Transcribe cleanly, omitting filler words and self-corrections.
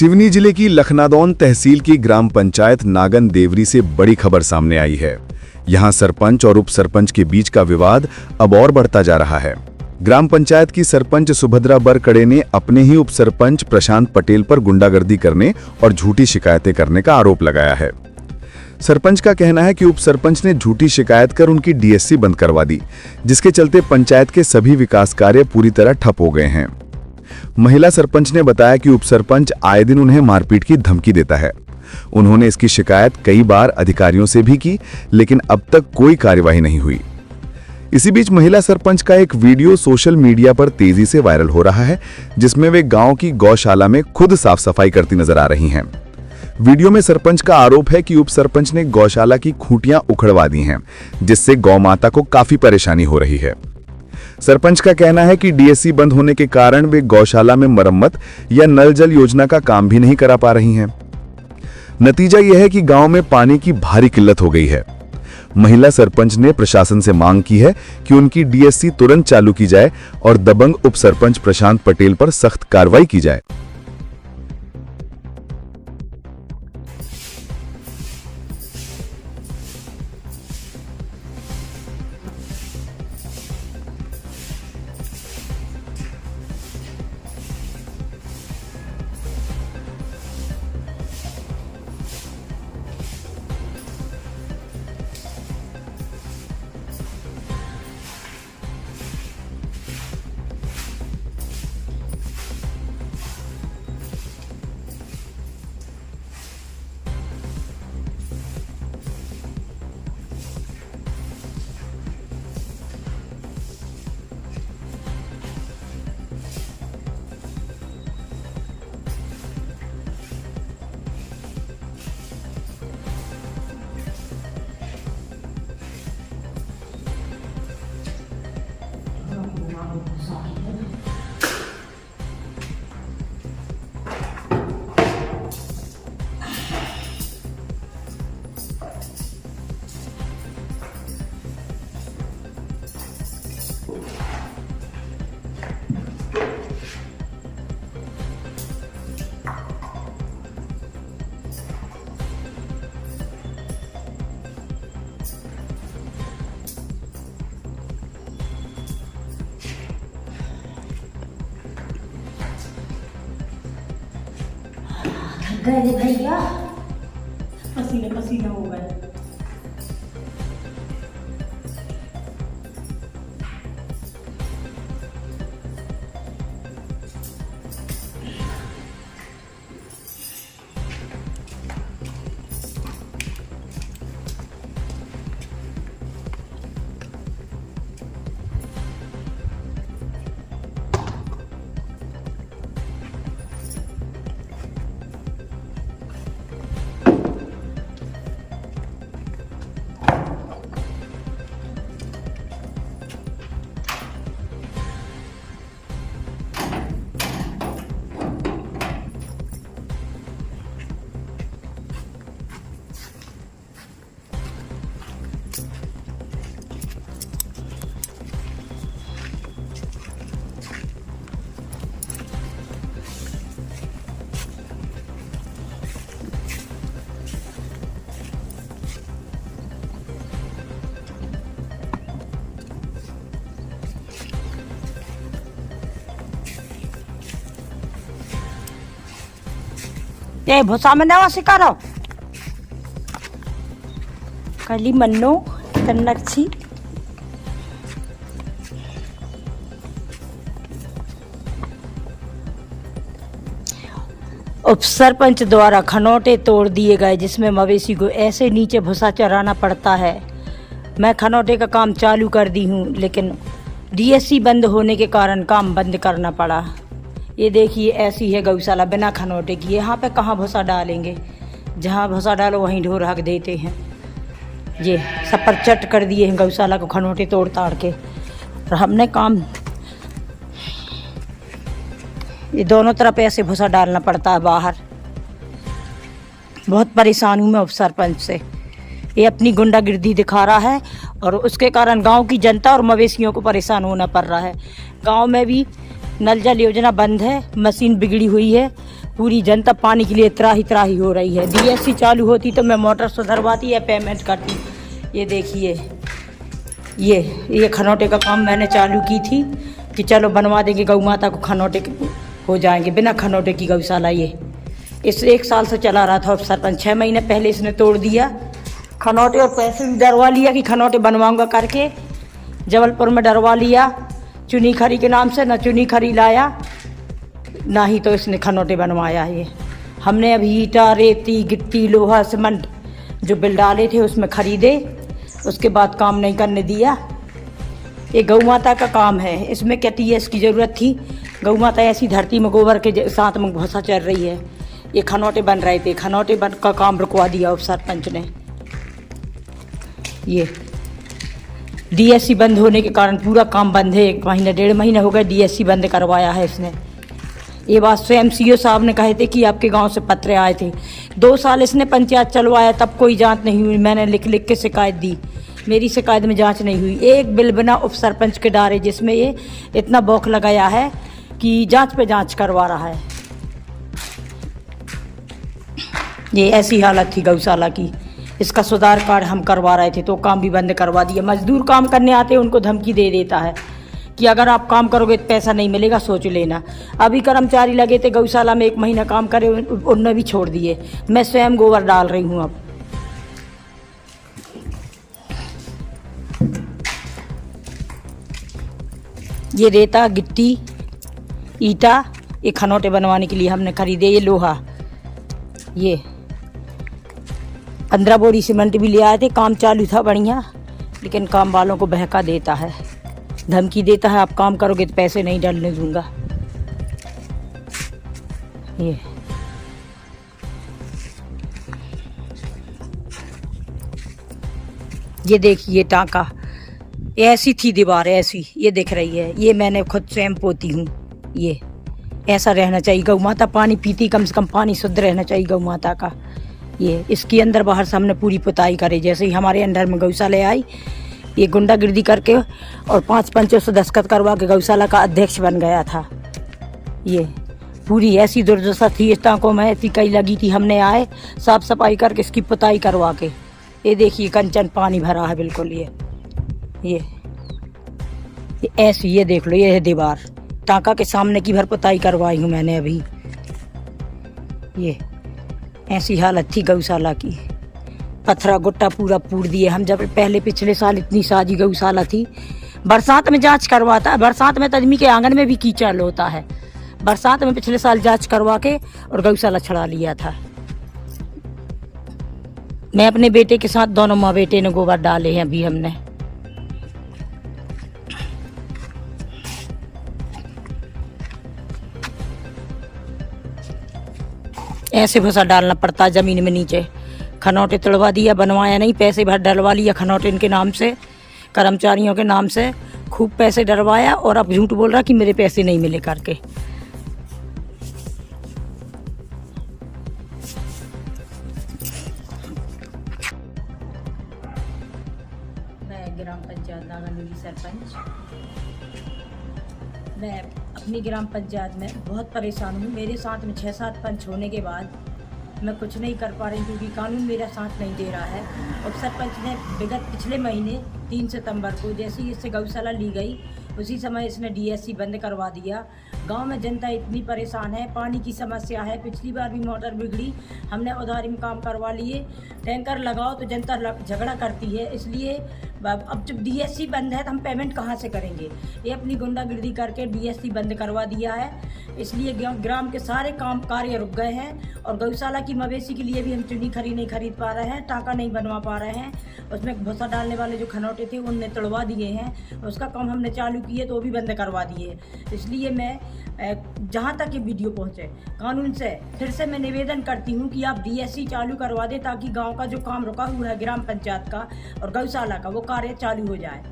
सिवनी जिले की लखनादौन तहसील की ग्राम पंचायत नागन देवरी से बड़ी खबर सामने आई है। यहां सरपंच और उप सरपंच के बीच का विवाद अब और बढ़ता जा रहा है। ग्राम पंचायत की सरपंच सुभद्रा बरकड़े ने अपने ही उप सरपंच प्रशांत पटेल पर गुंडागर्दी करने और झूठी शिकायतें करने का आरोप लगाया है। सरपंच का कहना है कि उप सरपंच ने झूठी शिकायत कर उनकी डीएससी बंद करवा दी, जिसके चलते पंचायत के सभी विकास कार्य पूरी तरह ठप हो गए हैं। महिला सरपंच ने बताया कि उप सरपंच आए दिन उन्हें मारपीट की धमकी देता है। उन्होंने इसकी शिकायत कई बार अधिकारियों से भी की, लेकिन अब तक कोई कार्यवाही नहीं हुई। इसी बीच महिला सरपंच का एक वीडियो सोशल मीडिया पर तेजी से वायरल हो रहा है, जिसमें वे गांव की गौशाला में खुद साफ सफाई करती नजर आ रही हैं। वीडियो में सरपंच का आरोप है कि उप सरपंच ने गौशाला की खूंटियां उखड़वा दी हैं, जिससे गौ माता को काफी परेशानी हो रही है। सरपंच का कहना है कि डीएससी बंद होने के कारण वे गौशाला में मरम्मत या नल जल योजना का काम भी नहीं करा पा रही हैं। नतीजा यह है कि गांव में पानी की भारी किल्लत हो गई है। महिला सरपंच ने प्रशासन से मांग की है कि उनकी डीएससी तुरंत चालू की जाए और दबंग उप सरपंच प्रशांत पटेल पर सख्त कार्रवाई की जाए। गए भैया, पसीने पसीने हो गए। ते भुसा में नवा शिकारो कली मन्नो कन्नक्षी उप सरपंच द्वारा खनौटे तोड़ दिए गए, जिसमें मवेशी को ऐसे नीचे भूसा चराना पड़ता है। मैं खनौटे का काम चालू कर दी हूँ, लेकिन डीएससी बंद होने के कारण काम बंद करना पड़ा। ये देखिए, ऐसी है गौशाला बिना खनौटे की। यहाँ पे कहाँ भूसा डालेंगे, जहाँ भूसा डालो वहीं ढोर हक देते हैं। ये सब पर चट कर दिए हैं गौशाला को खनौटे तोड़ ताड़ के। और हमने काम ये दोनों तरफ ऐसे भूसा डालना पड़ता है बाहर। बहुत परेशान हूँ मैं उप सरपंच से। ये अपनी गुंडागिर्दी दिखा रहा है और उसके कारण गांव की जनता और मवेशियों को परेशान होना पड़ रहा है। गांव में भी नल जल योजना बंद है, मशीन बिगड़ी हुई है, पूरी जनता पानी के लिए त्राही हो रही है। डीएससी चालू होती तो मैं मोटर सुधरवाती या पेमेंट करती। ये देखिए, ये खनौटे का काम मैंने चालू की थी कि चलो बनवा देंगे, गौ माता को खनौटे हो जाएंगे, बिना खनौटे की गौशाला। ये इस 1 साल से चला रहा था। अब सरपंच 6 महीने पहले इसने तोड़ दिया खनौटे, और पैसे भी डरवा लिया कि खनौटे बनवाऊंगा करके। जबलपुर में डरवा लिया चुनी खरी के नाम से, ना चुनी खरी लाया ना ही तो इसने खनौटे बनवाया। ये हमने अभी ईटा, रेती, गिट्टी, लोहा, सीमेंट जो बिल डाले थे उसमें खरीदे, उसके बाद काम नहीं करने दिया। ये गौ माता का काम है, इसमें क्या टीएस की ज़रूरत थी? गौ माता ऐसी धरती में गोबर के साथ में भूसा चल रही है। ये खनौटे बन रहे थे, खनौटे बन का काम रुकवा दिया उप सरपंच ने। ये डीएससी बंद होने के कारण पूरा काम बंद है। 1 महीना 1.5 महीना हो गया डीएससी बंद करवाया है इसने। ये बात स्वयं सीओ साहब ने कहे थे कि आपके गांव से पत्र आए थे। 2 साल इसने पंचायत चलवाया, तब कोई जांच नहीं हुई। मैंने लिख के शिकायत दी, मेरी शिकायत में जांच नहीं हुई। एक बिल बिना उप सरपंच के डारे, जिसमें ये इतना बौख लगाया है कि जांच पे जांच करवा रहा है। ये ऐसी हालत थी गौशाला की। इसका सुधार कार्य हम करवा रहे थे तो काम भी बंद करवा दिया। मजदूर काम करने आते हैं, उनको धमकी दे देता है कि अगर आप काम करोगे तो पैसा नहीं मिलेगा, सोच लेना। अभी कर्मचारी लगे थे गौशाला में, 1 महीना काम करे, उनने भी छोड़ दिए। मैं स्वयं गोबर डाल रही हूँ अब। ये रेता, गिट्टी, ईटा, ये खनौटे बनवाने के लिए हमने खरीदे। ये लोहा, ये 15 बोरी सीमेंट भी ले आए थे। काम चालू था बढ़िया, लेकिन काम वालों को बहका देता है, धमकी देता है, आप काम करोगे तो पैसे नहीं डालने दूंगा। ये देखिए टांका, ऐसी थी दीवार, ऐसी ये दिख रही है। ये मैंने खुद स्वयं पोती हूँ। ये ऐसा रहना चाहिए। गौ माता पानी पीती, कम से कम पानी शुद्ध रहना चाहिए गौ माता का। ये इसके अंदर बाहर से हमने पूरी पुताई करे। जैसे ही हमारे अंडर में गौशाला आई, ये गुंडागिर्दी करके और 5 पंचों से दस्तखत करवा के गौशाला का अध्यक्ष बन गया था। ये पूरी ऐसी दुर्दशा थी इस टांकों में, ऐसी कई लगी थी। हमने आए साफ सफाई करके इसकी पुताई करवा के। ये देखिए कंचन पानी भरा है बिल्कुल। ये ऐसी, ये देख लो, ये है दीवार। टांका के सामने की भर पुताई करवाई हूँ मैंने अभी। ये ऐसी हालत थी गौशाला की। पत्थरा गुट्टा पूरा पूर दिए हम। जब पहले पिछले साल इतनी साजी गौशाला थी, बरसात में जांच करवाता है। बरसात में आदमी के आंगन में भी कीचड़ होता है। बरसात में पिछले साल जांच करवा के और गौशाला छड़ा लिया था। मैं अपने बेटे के साथ, दोनों माँ बेटे ने गोबर डाले हैं अभी हमने। ऐसे भूसा डालना पड़ता है जमीन में नीचे। खनौटे तोड़वा दिया, बनवाया नहीं, पैसे भर डलवा लिया खनौटे इनके नाम से, कर्मचारियों के नाम से खूब पैसे डलवाया, और अब झूठ बोल रहा कि मेरे पैसे नहीं मिले करके। मैं ग्राम पंचायत नागन की सरपंच। मैं अपनी ग्राम पंचायत में बहुत परेशान हूँ। मेरे साथ में 6-7 पंच होने के बाद मैं कुछ नहीं कर पा रही, क्योंकि कानून मेरा साथ नहीं दे रहा है। उप सरपंच ने विगत पिछले महीने 3 सितंबर को, जैसे ही इससे गौशाला ली गई, उसी समय इसने डीएससी बंद करवा दिया। गांव में जनता इतनी परेशान है, पानी की समस्या है। पिछली बार भी मोटर बिगड़ी, हमने उधारी में काम करवा लिए। टैंकर लगाओ तो जनता झगड़ा करती है, इसलिए अब जब डीएससी बंद है तो हम पेमेंट कहाँ से करेंगे। ये अपनी गुंडागिर्दी करके डीएससी बंद करवा दिया है, इसलिए ग्राम के सारे काम कार्य रुक गए हैं। और गौशाला की मवेशी के लिए भी हम चुनी खरी नहीं खरीद पा रहे हैं, टाका नहीं बनवा पा रहे हैं। उसमें भूसा डालने वाले जो खनौटे थे उनने तोड़वा दिए हैं, उसका काम हमने चालू किए तो वो भी बंद करवा दिए। इसलिए मैं जहाँ तक ये वीडियो पहुँचे, कानून से फिर से मैं निवेदन करती हूँ कि आप डीएससी चालू करवा दें, ताकि गांव का जो काम रुका हुआ है ग्राम पंचायत का और गौशाला का, वो कार्य चालू हो जाए।